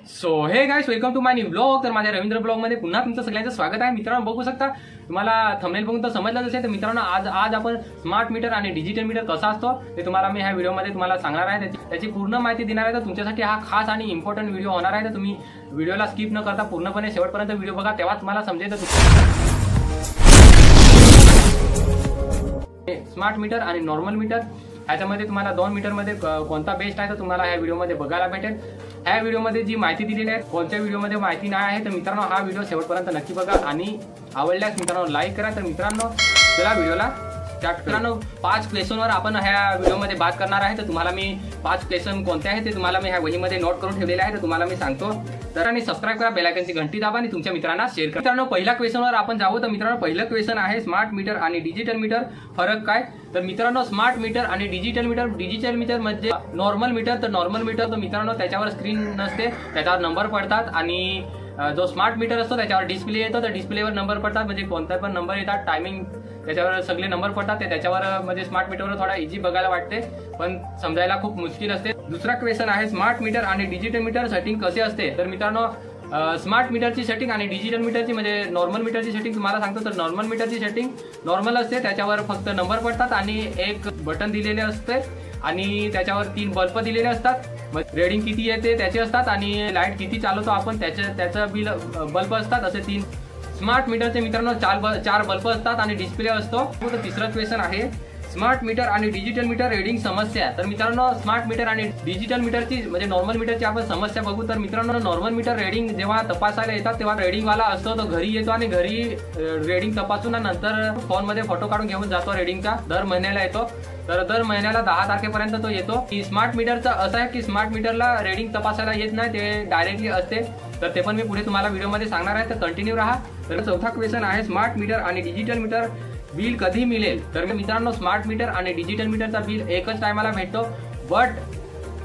So hey guys, welcome to my new blog. तर माझ्या Ravindra blog मध्ये पुन्हा तुमचं सगळ्यांचं स्वागत आहे। मित्रांनो, बघू शकता तुम्हाला थंबनेल बघून तर समजलंच असेल। तर मित्रांनो, आज आपण स्मार्ट मीटर आणि डिजिटल मीटर कसा असतो ते तुम्हाला मी ह्या व्हिडिओमध्ये तुम्हाला सांगणार आहे। त्याची पूर्ण माहिती देणार आहे। तर तुमच्यासाठी हा खास आणि इम्पॉर्टंट व्हिडिओ होणार आहे। तर तुम्ही व्हिडिओला स्किप न करता पूर्णपणे शेवटपर्यंत व्हिडिओ बघा, तेव्हा तुम्हाला समजेल स्मार्ट मीटर आणि नॉर्मल मीटर ह्याच्यामध्ये तुम्हाला दोन मीटर मध्ये कोणता बेस्ट आहे तर तुम्हाला ह्या व्हिडिओमध्ये बघायला भेटेल। ह्या व्हिडिओमध्ये जी माहिती दिलेली आहे, कोणत्या व्हिडिओमध्ये माहिती नाही आहे, तर मित्रांनो हा व्हिडिओ शेवटपर्यंत नक्की बघा आणि आवडल्यास मित्रांनो लाईक करा। तर मित्रांनो चला व्हिडिओला स्टार्ट करा। मित्रांनो 5 क्वेश्चनवर आपण ह्या व्हिडिओमध्ये बात करणार आहे। तर तुम्हाला मी 5 क्वेश्चन कोणते आहेत ते तुम्हाला मी ह्या वहीमध्ये नोट करून ठेवलेले आहे, तर तुम्हाला मी सांगतो। तर आणि सबस्क्राइब करा, बेल आयकॉनची घंटी दाबा आणि तुमच्या मित्रांना शेअर करा। मित्रांनो पहिल्या क्वेश्चनवर आपण जाऊ। तर मित्रांनो पहिलं क्वेश्चन आहे स्मार्ट मीटर आणि डिजिटल मीटर फरक काय। तर मित्रांनो स्मार्ट मीटर आणि डिजिटल मीटर म्हणजे नॉर्मल मीटर। तर नॉर्मल मीटर तर मित्रांनो त्याच्यावर स्क्रीन नसते, त्याच्यावर नंबर पडतात आणि जो स्मार्ट मीटर असतो त्याच्यावर डिस्प्ले येतो। तर डिस्प्लेवर नंबर पडतात, म्हणजे कोणता पण नंबर येतात, टायमिंग त्याच्यावर सगळे नंबर पडतात। ते त्याच्यावर म्हणजे स्मार्ट मीटरवर थोडा इझी बघायला वाटते, पण समजायला खूप मुश्किल असते। दुसरा क्वेश्चन आहे स्मार्ट मीटर आणि डिजिटल मीटर सेटिंग कसे असते। तर मित्रांनो स्मार्ट मीटरची सेटिंग आणि डिजिटल मीटरची म्हणजे नॉर्मल मीटरची सेटिंग तुम्हाला सांगतो। तर नॉर्मल मीटरची सेटिंग नॉर्मल असते, त्याच्यावर फक्त नंबर पडतात आणि एक बटन दिलेले असते आणि त्याच्यावर 3 बल्ब दिलेले असतात। रेडिंग किती येते त्याचे असतात आणि लाईट किती चालवतो आपण त्याचं बिल बल्ब असतात। असे 3 स्मार्ट मीटरचे मित्रांनो 4 बल्ब असतात आणि डिस्प्ले असतो। तर तिसरा क्वेश्चन आहे स्मार्ट मीटर आणि डिजिटल मीटर रेडिंग समस्या। तर मित्रांनो स्मार्ट मीटर आणि डिजिटल मीटरची म्हणजे नॉर्मल मीटरची आपण समस्या बघू। तर मित्रांनो नॉर्मल मीटर रेडिंग जेव्हा तपासायला येतात तेव्हा रेडिंग वाला असतो, तो घरी येतो आणि घरी रेडिंग तपासून नंतर फोन मध्ये फोटो काढून घेऊन जातो रेडिंगचा। दर महिन्याला येतो, तर दर महिन्याला 10 तारखेपर्यंत तो येतो। की स्मार्ट मीटरचा असं आहे की स्मार्ट मीटरला रेडिंग तपासायला येत नाही, ते डायरेक्टली असते। तर ते पण मी पुढे तुम्हाला व्हिडिओमध्ये सांगणार आहे, तर कंटिन्यू राहा। तर चौथा क्वेश्चन आहे स्मार्ट मीटर आणि डिजिटल मीटर बिल कधी मिळेल। तर मित्रांनो स्मार्ट मीटर आणि डिजिटल मीटरचा बिल एकच टायमाला भेटतो, बट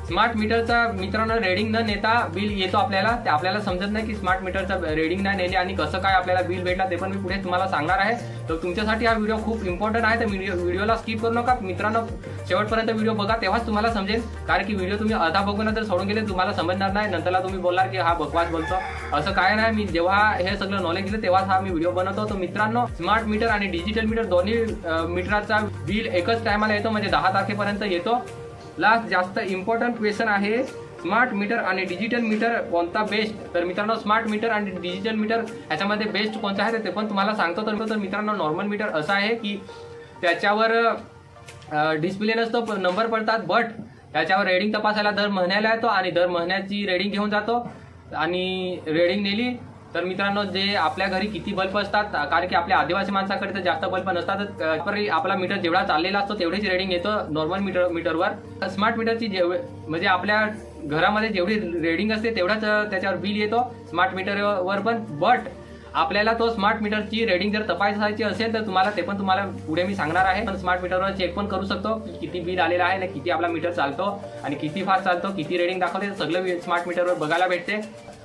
स्मार्ट मीटरचा मित्रांनो रेडिंग न नेता बिल येतो आपल्याला। ते आपल्याला समजत नाही की स्मार्ट मीटरचा रेडिंग नाही नेली आणि कसं काय आपल्याला बिल भेटला, ते पण मी पुढे तुम्हाला सांगणार आहे। तर तुमच्यासाठी हा व्हिडिओ खूप इम्पॉर्टंट आहे, तर व्हिडिओला स्किप करू नका मित्रांनो, शेवटपर्यंत व्हिडिओ बघा, तेव्हाच तुम्हाला समजेल। कारण की व्हिडिओ तुम्ही अर्धा बघून जर सोडून गेले तुम्हाला समजणार नाही, नंतरला तुम्ही बोलणार की हा बकवास बोलतो। असं काय नाही, मी जेव्हा हे सगळं नॉलेज घेतलं तेव्हाच हा मी व्हिडिओ बनवतो। तर मित्रांनो स्मार्ट मीटर आणि डिजिटल मीटर दोन्ही मीटरचा बिल एकच टायमाला येतो, म्हणजे 10 तारखेपर्यंत येतो। लास्ट जास्त इम्पॉर्टंट क्वेश्चन आहे स्मार्ट मीटर आणि डिजिटल मीटर कोणता बेस्ट। तर मित्रांनो स्मार्ट मीटर आणि डिजिटल मीटर ह्याच्यामध्ये बेस्ट कोणता आहे ते पण तुम्हाला सांगतो। तर मित्रांनो नॉर्मल मीटर असं आहे की त्याच्यावर डिस्प्ले नसतो, नंबर पडतात, बट त्याच्यावर रेडिंग तपासायला दर महिन्याला येतो आणि दर महिन्याची रेडिंग घेऊन जातो आणि रेडिंग नेली तर मित्रांनो जे आपल्या घरी किती बल्ब असतात, कारण की आपल्या आदिवासी माणसाकडे तर जास्त बल्ब नसतात, आपला मीटर जेवढा चाललेला असतो तेवढीच रेडिंग येतो नॉर्मल मीटरवर। स्मार्ट मीटरची म्हणजे आपल्या घरामध्ये जेवढी रेडिंग असते तेवढाच त्याच्यावर बिल येतो स्मार्ट मीटरवर पण, बट आपल्याला तो स्मार्ट मीटरची रेडिंग जर तपासायची असेल तर तुम्हाला ते पण तुम्हाला पुढे मी सांगणार आहे। पण स्मार्ट मीटरवर चेक पण करू शकतो की किती बिल आलेला आहे, किती आपला मीटर चालतो आणि किती फास्ट चालतो, किती रेडिंग दाखवते, सगळं स्मार्ट मीटरवर बघायला भेटते।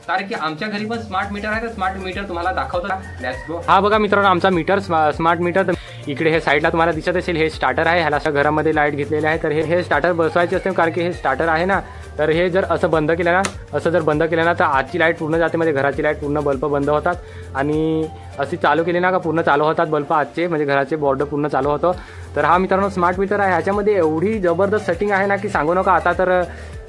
कारण की आमच्या घरी पण स्मार्ट मीटर आहे, तर स्मार्ट मीटर तुम्हाला दाखवतो। Let's go. हा बघा मित्रांनो आमचा मीटर स्मार्ट मीटर। इकडे हे साईडला तुम्हाला दिसत असेल हे स्टार्टर आहे, ह्याला घरामध्ये लाईट घेतलेले आहे। तर हे स्टार्टर बसवायचे असते, कारण की हे स्टार्टर आहे ना, तर हे जर असं बंद केलं ना, तर आजची लाईट पूर्ण जाते, म्हणजे घराची लाईट पूर्ण बल्ब बंद होतात आणि अशी चालू केली ना का पूर्ण चालू होतात बल्ब आजचे, म्हणजे घराचे बॉर्डर पूर्ण चालू होतं। तर हा मित्रांनो स्मार्ट मीटर आहे, ह्याच्यामध्ये एवढी जबरदस्त सेटिंग आहे ना की सांगू नका। आता तर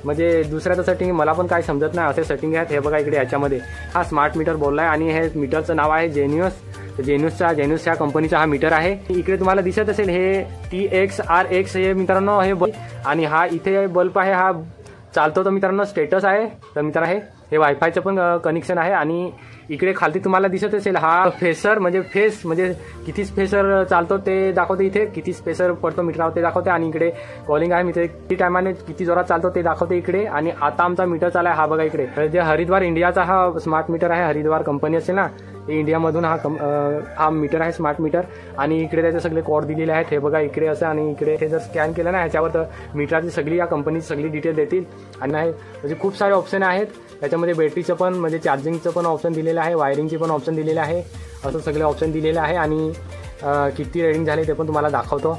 म्हणजे दुसऱ्याचं सेटिंग मला पण काय समजत नाही, असे सेटिंग आहेत। हे बघा इकडे ह्याच्यामध्ये हा स्मार्ट मीटर बोललाय आणि हे मीटरचं नाव आहे जेन्युस ह्या कंपनीचा हा मीटर आहे। इकडे तुम्हाला दिसत असेल हे TXRX हे मित्रांनो हे आणि हा इथे बल्ब आहे, हा चालतो तर मित्रांनो स्टेटस आहे। तर मित्रांनो हे वायफायचं पण कनेक्शन आहे आणि इकडे खालती तुम्हाला दिसत असेल हा फेसर म्हणजे किती स्पेसर चालतो ते दाखवते, इथे किती स्पेसर पडतो मीटरवर ते दाखवते आणि इकडे कॉलिंग आहे मित्र किती टायमाने किती जोरात चालतो ते दाखवते इकडे। आणि आता आमचा मीटर चालला आहे हा बघा इकडे, जे हरिद्वार इंडियाचा हा स्मार्ट मीटर आहे, हरिद्वार कंपनी असेल ना इंडियामधून हा मीटर आहे स्मार्ट मीटर। आणि इकडे त्याचे सगळे कोड दिलेले आहेत, हे बघा इकडे असं, आणि इकडे हे जर स्कॅन केलं ना ह्याच्यावर तर मीटरची सगळी या कंपनीची सगळी डिटेल देतील। आणि म्हणजे खूप सारे ऑप्शन आहेत त्याच्यामध्ये, बॅटरीचं पण म्हणजे चार्जिंगचं पण ऑप्शन दिलेलं आहे, वायरिंगची पण ऑप्शन दिलेलं आहे, असं सगळे ऑप्शन दिलेले आहे। आणि किती रेडिंग झाले ते पण तुम्हाला दाखवतो।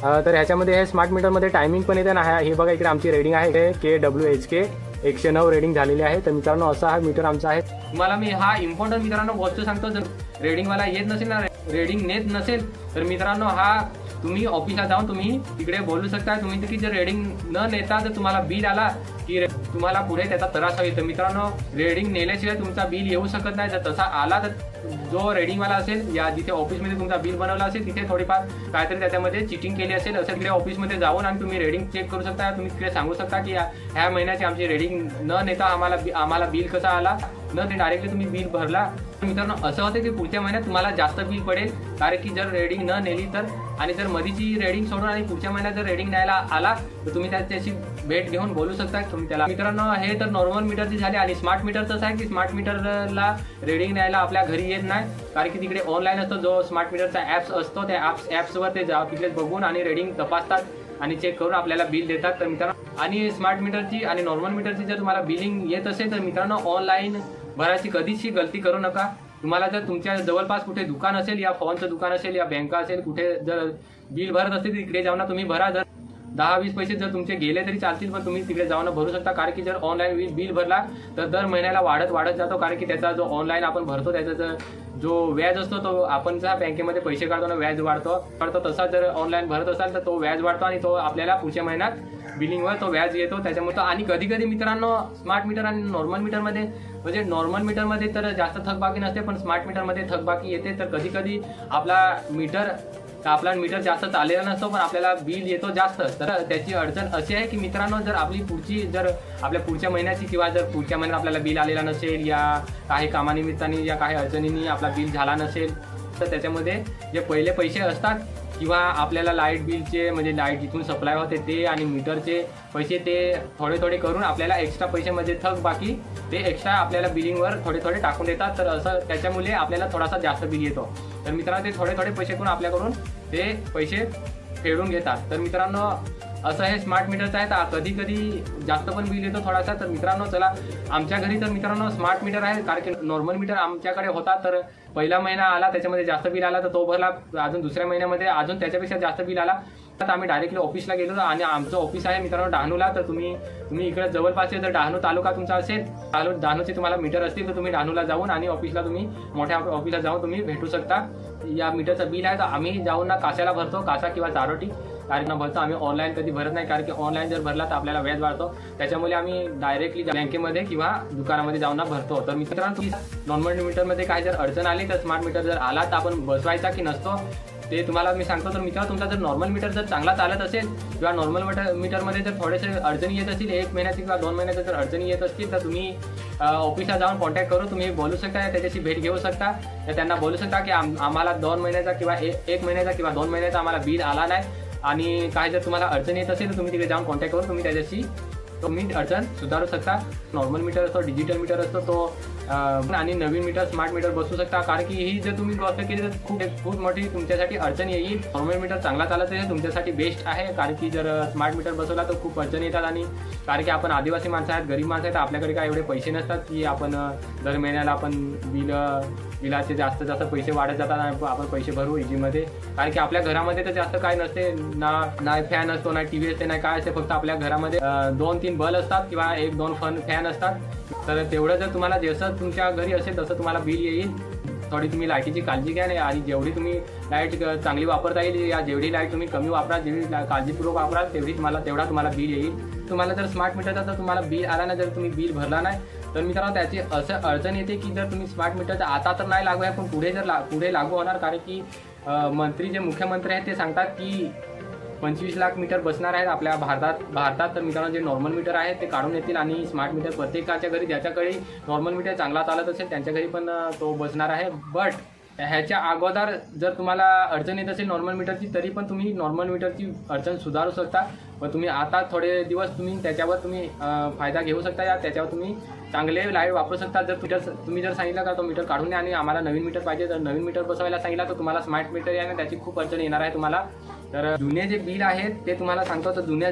तर ह्याच्यामध्ये हे स्मार्ट मीटरमध्ये टायमिंग पण येते ना. हे बघा इकडे आमची रेडिंग आहे KWHK 109 रेडिंग झालेली आहे. तर मित्रांनो असा हा मीटर आमचा आहे. तुम्हाला मी हा इम्पॉर्टंट मित्रांनो गोष्ट सांगतो, जर रेडिंगवाला येत नसेल ना, रेडिंग नेत नसेल तर मित्रांनो हा तुम्ही ऑफिसला जाऊन तुम्ही तिकडे बोलू शकता. तुम्ही की जर रेडिंग न नेता जर तुम्हाला बिल आला की तुम्हाला पुढे त्याचा त्रास होईल. तर मित्रांनो रेडिंग नेल्याशिवाय तुमचा बिल येऊ शकत नाही. जर तसा आला तर जो रेडिंगवाला असेल या जिथे ऑफिसमध्ये तुमचा बिल बनवला असेल तिथे थोडीफार काहीतरी त्याच्यामध्ये चिटिंग केली असेल असं तिकडे ऑफिसमध्ये जाऊन आणि तुम्ही रेडिंग चेक करू शकता. तुम्ही तिकडे सांगू शकता की ह्या महिन्याची आमची रेडिंग न नेता आम्हाला बिल कसा आला न ते डायरेक्टली तुम्ही बिल भरला. मित्रांनो असं होतं की पुढच्या महिन्यात तुम्हाला जास्त बिल पडेल, कारण की जर रेडिंग न नेली तर. आणि जर मधीची रेडिंग सोडून आणि पुढच्या महिन्यात जर रेडिंग न्यायला आला तर तुम्ही त्याची भेट घेऊन बोलू शकता तुम्ही त्याला. मित्रांनो हे तर नॉर्मल मीटरची झाली. आणि स्मार्ट मीटरचं असं आहे की स्मार्ट मीटरला रेडिंग न्यायला आपल्या घरी येत नाही, कारण की तिकडे ऑनलाईन असतो जो स्मार्ट मीटरचा ॲप्स असतो त्या ॲप्सवर ते तिकडे बघून आणि रेडिंग तपासतात आणि चेक करून आपल्याला बिल देतात. तर मित्रांनो आणि स्मार्ट मीटरची आणि नॉर्मल मीटरची जर तुम्हाला बिलिंग येत असेल तर मित्रांनो ऑनलाईन भरायची कधीच ही गलती करू नका. तुम्हाला जर तुमच्या जवळपास कुठे दुकान असेल या फोनचं दुकान असेल या बँका असेल कुठे जर बिल भरत असतील तर तिकडे जाऊन तुम्ही भरा. जर 10-20 पैसे जर तुमचे गेले तरी चालतील, पण तुम्ही तिकडे जाऊन भरू शकता. कारण की जर ऑनलाईन बिल भरला तर दर महिन्याला वाढत जातो, कारण की त्याचा जो ऑनलाईन आपण भरतो त्याचा जो व्याज असतो तो आपण ज्या बँकेमध्ये पैसे काढतो ना व्याज वाढतो तसा जर ऑनलाईन भरत असाल तर तो व्याज वाढतो आणि तो आपल्याला पुढच्या महिन्यात बिलिंगवर तो व्याज येतो त्याच्यामुळे. आणि कधी कधी मित्रांनो स्मार्ट मीटर आणि नॉर्मल मीटरमध्ये म्हणजे नॉर्मल मीटरमध्ये तर जास्त थकबाकी नसते, पण स्मार्ट मीटरमध्ये थकबाकी येते. तर कधी कधी आपला मीटर जास्त चाललेला नसतो पण आपल्याला बिल येतो जास्त. तर त्याची अडचण अशी आहे की मित्रांनो जर आपल्या पुढच्या महिन्याची किंवा जर पुढच्या महिन्यात आपल्याला बिल आलेला नसेल या काही कामानिमित्ताने या काही अडचणींनी आपला बिल झाला नसेल तर त्याच्यामध्ये जे पहिले पैसे असतात किंवा आपल्याला लाईट बिलचे म्हणजे लाईट जिथून सप्लाय होते ते आणि मीटरचे पैसे ते थोडे करून आपल्याला एक्स्ट्रा पैसे म्हणजे थकबाकी ते एक्स्ट्रा आपल्याला बिलिंगवर थोडे टाकून देतात. तर असं त्याच्यामुळे आपल्याला थोडासा जास्त बिल येतो. तर मित्रांनो ते थोडे पैसे करून आपल्याकडून ते पैसे फेडून घेतात. तर मित्रांनो असं हे स्मार्ट मीटरचं आहे. तर कधी जास्त पण बिल येतो थोडासा. तर मित्रांनो चला आमच्या घरी तर मित्रांनो स्मार्ट मीटर आहे, कारण की नॉर्मल मीटर आमच्याकडे होता तर पहिला महिना आला त्याच्यामध्ये जास्त बिल आला तर तो भरला. अजून दुसऱ्या महिन्यामध्ये अजून त्याच्यापेक्षा जास्त बिल आला तर आम्ही डायरेक्टली ऑफिसला गेलो. आणि आमचं ऑफिस आहे मित्रांनो डहाणूला. तर तुम्ही इकडे जवळपास जर डहाणू तालुका तुमचा असेल डहाणूचे तुम्हाला मीटर असतील तर तुम्ही डहाणूला जाऊन आणि ऑफिसला तुम्ही मोठ्या ऑफिसला जाऊन तुम्ही भेटू शकता. या मीटरचं बिल आहे तर आम्ही जाऊन ना कासाला भरतो, कासा किंवा चारोटी कारण भरतो. आम्ही ऑनलाईन कधी भरत नाही, कारण की ऑनलाईन जर भरला तर आपल्याला व्याज वाढतो. त्याच्यामुळे आम्ही डायरेक्टली बँकेमध्ये किंवा दुकानामध्ये जाऊन भरतो. तर मित्रांनो नॉर्मल मीटरमध्ये काय जर अडचण आली तर स्मार्ट मीटर जर आला तर आपण बसवायचा की नसतो ते तुम्हाला मी सांगतो. तर मित्रांनो तुमचा जर नॉर्मल मीटर जर चांगला चालत असेल किंवा नॉर्मल मीटरमध्ये जर थोडेसे अडचणी येत असतील 1 महिन्याची किंवा 2 महिन्याच्या जर अडचणी येत असतील तर तुम्ही ऑफिसला जाऊन कॉन्टॅक्ट करून तुम्ही बोलू शकता, त्याच्याशी भेट घेऊ शकता. तर त्यांना बोलू शकता की आम्हाला 2 महिन्याचा किंवा 1 महिन्याचा किंवा 2 महिन्याचा आम्हाला बिल आला नाही. आणि काय जर तुम्हाला अडचण येत असेल तर तुम्ही तिकडे जाऊन कॉन्टॅक्ट करून तुम्ही त्याच्याशी तुम्ही अडचण सुधारू शकता. नॉर्मल मीटर असतो, डिजिटल मीटर असतो तो आणि नवीन मीटर स्मार्ट मीटर बसू शकता. कारण की ही जर तुम्ही गोष्ट केली तर खूप मोठी तुमच्यासाठी अडचण येईल. नॉर्मल मीटर चांगला चालत आहे तुमच्यासाठी बेस्ट आहे, कारण की जर स्मार्ट मीटर बसवला तर खूप अडचण येतात. आणि कारण की आपण आदिवासी माणसं आहेत, गरीब माणसं आहेत, तर आपल्याकडे काय एवढे पैसे नसतात की आपण दर महिन्याला आपण बिलाचे जास्त पैसे वाढत जातात आणि आपण पैसे भरू इजीमध्ये. कारण की आपल्या घरामध्ये तर जास्त काय नसते, ना फॅन असतो ना टी व्ही असते ना काय असते. फक्त आपल्या घरामध्ये 2-3 बल्ब असतात किंवा 1-2 फॅन असतात. तर तेवढं जर तुम्हाला जसं तुमच्या घरी असेल तसं तुम्हाला बिल येईल. थोडी तुम्ही लाईटीची काळजी घ्या आणि जेवढी तुम्ही लाईट चांगली वापरता येईल या जेवढी लाईट तुम्ही कमी वापरा, जेवढी काळजीपूर्वक वापरा तेवढा तुम्हाला बिल येईल. तुम्हाला जर स्मार्ट मीटरचा जर तुम्हाला बिल आला नाही, जर तुम्ही बिल भरला नाही तर मित्रांनो त्याची असं अडचण येते की जर तुम्ही स्मार्ट मीटरचा आता तर नाही लागू आहे पण पुढे लागू होणार. कारण की जे मुख्यमंत्री आहेत ते सांगतात की 25 लाख मीटर बसणार आहेत आपल्या भारतात. तर मित्रांनो जे नॉर्मल मीटर आहेत ते काढून येतील आणि स्मार्ट मीटर प्रत्येकाच्या घरी ज्याच्याकडे नॉर्मल मीटर चांगला चालत असेल त्यांच्या घरी पण तो बसणार आहे. बट ह्याच्या अगोदर जर तुम्हाला अडचण येत असेल नॉर्मल मीटरची तरी पण तुम्ही नॉर्मल मीटरची अडचण सुधारू शकता. पण तुम्ही आता थोडे दिवस त्याच्यावर तुम्ही फायदा घेऊ शकता या त्याच्यावर तुम्ही चांगले लाईट वापरू शकता. जर तुम्ही जर सांगितलं का तो मीटर काढून द्या आणि आम्हाला नवीन मीटर पाहिजे तर नवीन मीटर बसवायला सांगितलं तर तुम्हाला स्मार्ट मीटर आहे ना त्याची खूप अडचण येणार आहे तुम्हाला. तर जुने जे बिल आहेत ते तुम्हाला सांगतो. तर जुन्या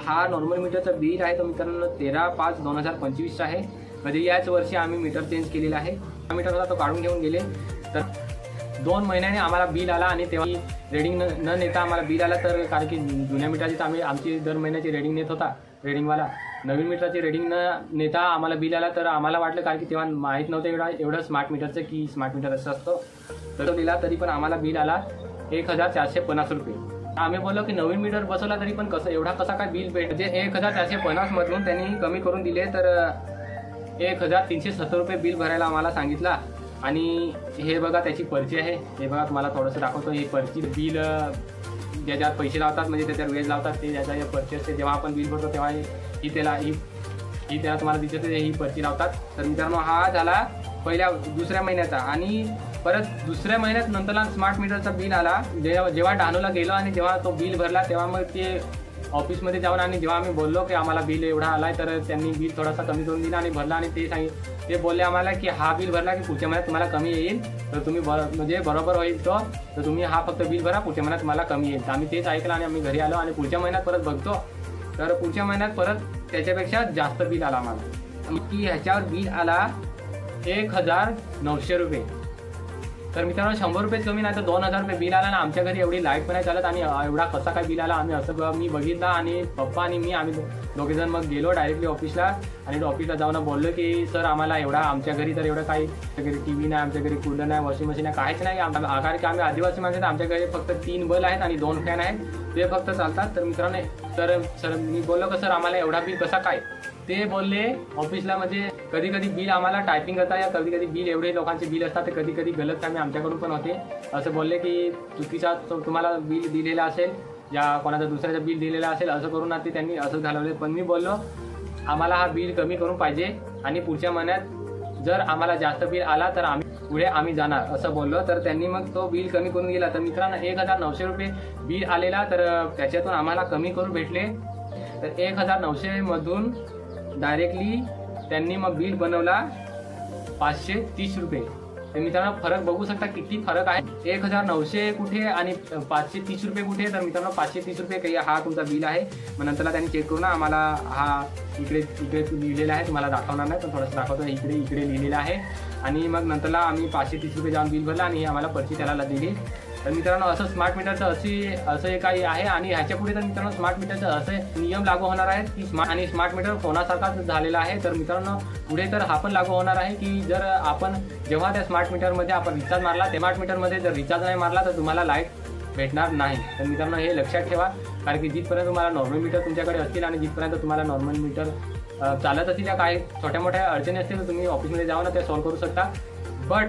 हा नॉर्मल मीटरचं बिल आहे तर मित्रांनो 13/5/2025 आहे. म्हणजे याच वर्षी आम्ही मीटर चेंज केलेला आहे. हा मीटर होता तो काढून घेऊन गेले. 2 महिन्याने आम्हाला बिल आला आणि तेव्हा रेडिंग न नेता आम्हाला बिल आला. तर कारण की जुन्या मीटरची तर आमची दर महिन्याची रेडिंग नेत होता रेडिंगवाला. नवीन मीटरची रेडिंग न नेता आम्हाला बिल आला. तर आम्हाला वाटलं कारण की तेव्हा माहीत नव्हतं एवढं स्मार्ट मीटरचं की स्मार्ट मीटर असं असतं. तर दिला तरी पण आम्हाला बिल आला 1450 रुपये. आम्ही बोललो की नवीन मीटर बसवला तरी पण कसा काय बिल म्हणजे 1450 मधून त्यांनी कमी करून दिले. तर 1370 रुपये बिल भरायला आम्हाला सांगितला. आणि हे बघा त्याची पर्ची आहे. हे बघा तुम्हाला थोडंसं दाखवतो. ही पर्ची बिल ज्याच्यात पैसे लावतात म्हणजे त्याच्यावर वेज लावतात ते ज्याच्या हे पर्ची असते. जेव्हा आपण बिल भरतो तेव्हा ही त्याला तुम्हाला दिसते ही पर्ची लावतात. तर मित्रांनो हा झाला दुसऱ्या महिन्याचा. आणि परत दुसऱ्या महिन्यात नंतरला स्मार्ट मीटरचा बिल आला. जेव्हा डहाणूला गेलो आणि जेव्हा तो बिल भरला तेव्हा मग ते ऑफिसमध्ये जाऊन आणि जेव्हा आम्ही बोललो की आम्हाला बिल एवढा आलाय तर त्यांनी बिल थोडासा कमी करून दिला आणि भरला. आणि ते बोलले आम्हाला की हा बिल भरला की पुढच्या महिन्यात तुम्हाला कमी येईल. तर तुम्ही म्हणजे बरोबर होईल तो. तर तुम्ही हा फक्त बिल भरा पुढच्या महिन्यात तुम्हाला कमी येईल. तर आम्ही तेच ऐकलं आणि आम्ही घरी आलो आणि पुढच्या महिन्यात परत बघतो. तर पुढच्या महिन्यात परत त्याच्यापेक्षा जास्त बिल आला आम्हाला की ह्याच्यावर बिल आला 1900 रुपये. तर मित्रांनो 100 रुपये कमी नाही तर 2000 रुपये बिल आला. ना आमच्या घरी एवढी लाईट पण नाही चालत आणि एवढा कसा काय बिल आला आम्ही असं मी बघितला. आणि पप्पा आणि मी आम्ही दोघेजण मग गेलो डायरेक्टली ऑफिसला. आणि ऑफिसला जाऊन बोललो की सर आम्हाला एवढा आमच्या घरी तर एवढं काही घरी TV नाही, आमच्या घरी कूलर नाही, वॉशिंग मशीन नाही, काहीच नाही. कारण की आम्ही आदिवासी माणसं आमच्या घरी फक्त 3 बल्ब आहेत आणि 2 फॅन आहेत ते फक्त चालतात. तर मित्रांनो सर मी बोललो का सर आम्हाला एवढा बिल कसा काय. ते बोलले ऑफिसला म्हणजे कधी कधी आम्हाला टायपिंग करता या कधी बिल एवढे लोकांचे बिल असतात ते कधी गलत कामे आमच्याकडून पण होते. असं बोलले की चुकीचा तुम्हाला बिल दिलेला असेल या कोणाचा दुसऱ्याचा बिल दिलेला असेल असं करून ते त्यांनी असं घालवले. पण मी बोललो आम्हाला हा बिल कमी करून पाहिजे आणि पुढच्या महिन्यात जर आम्हाला जास्त बिल आला तर आम्ही जाणार असं बोललो. तर त्यांनी मग तो बिल कमी करून दिला. तर मित्रांनो 1900 रुपये बिल आलेला. तर त्याच्यातून आम्हाला कमी करून भेटले. तर 1900 मधून डायरेक्टली त्यांनी मग बिल बनवला 530 रुपये. तर मित्रांनो फरक बघू शकता किती फरक आहे. 1900 कुठे आणि 530 रुपये कुठे. तर मित्रांनो 530 रुपये काही हा तुमचा बिल आहे. मग नंतरला त्यांनी चेक करून आम्हाला हा इकडे लिहिलेला आहे. तुम्हाला दाखवणार नाही पण थोडंसं दाखवतो. इकडे लिहिलेलं आहे. आणि मग नंतरला आम्ही 530 रुपये जाऊन बिल भरला आणि आम्हाला पर्ची त्याला दिली. तर मित्रांनो असं स्मार्ट मीटरचं असं काही आहे. आणि ह्याच्या पुढे तर मित्रांनो स्मार्ट मीटरचं असे नियम लागू होणार आहेत की स्मार्ट मीटर फोनासारखाच झालेला आहे. तर मित्रांनो पुढे तर हा पण लागू होणार आहे की जर आपण जेव्हा त्या स्मार्ट मीटरमध्ये आपण रिचार्ज मारला त्या स्मार्ट मीटरमध्ये जर रिचार्ज नाही मारला तर तुम्हाला लाईट भेटणार नाही. तर मित्रांनो हे लक्षात ठेवा. कारण की जिथपर्यंत तुम्हाला नॉर्मल मीटर तुमच्याकडे असतील आणि जिथपर्यंत तुम्हाला नॉर्मल मीटर चालत असतील या काही छोट्या मोठ्या अडचणी असतील तर तुम्ही ऑफिसमध्ये जाऊन ते सॉल्व्ह करू शकता. बट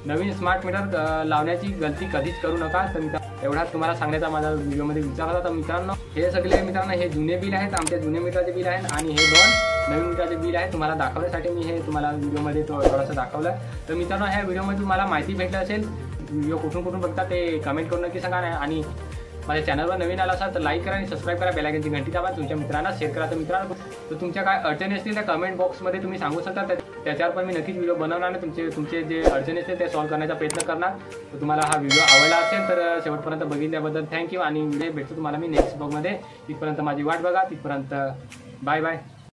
नवीन स्मार्ट मीटर लावण्याची गलती कधीच करू नका. तर एवढाच तुम्हाला सांगण्याचा माझा व्हिडिओमध्ये विचार होता. तर मित्रांनो हे सगळे हे जुने बिल आहेत आमच्या जुने मीटरचे बिल आहेत आणि हे 2 नवीन मीटरचे बिल आहेत. तुम्हाला दाखवण्यासाठी मी हे तुम्हाला व्हिडिओमध्ये थोडंसं दाखवलं. तर मित्रांनो ह्या व्हिडिओमध्ये तुम्हाला माहिती भेटली असेल. व्हिडिओ कुठून बघता ते कमेंट करून नक्की सांगा. आणि माझ्या चॅनलवर नवीन आला असाल तर लाईक करा आणि सबस्क्राईब करा. बेल आयकॉनची घंटी दाबा. तुमच्या मित्रांना शेअर करा. तर मित्रांनो तर तुमच्या काय अडचणी असतील त्या कमेंट बॉक्समध्ये तुम्ही सांगू शकता. त्याच्यावर पण मी नक्कीच व्हिडिओ बनवणार आणि तुमचे जे अडचणी असतील ते सॉल्व्ह करण्याचा प्रयत्न करणार. तर तुम्हाला हा व्हिडिओ आवडला असेल तर शेवटपर्यंत बघितल्याबद्दल थँक्यू. आणि व्हिडिओ भेटतो तुम्हाला मी नेक्स्ट ब्लॉगमध्ये. तिथपर्यंत माझी वाट बघा. तिथपर्यंत बाय.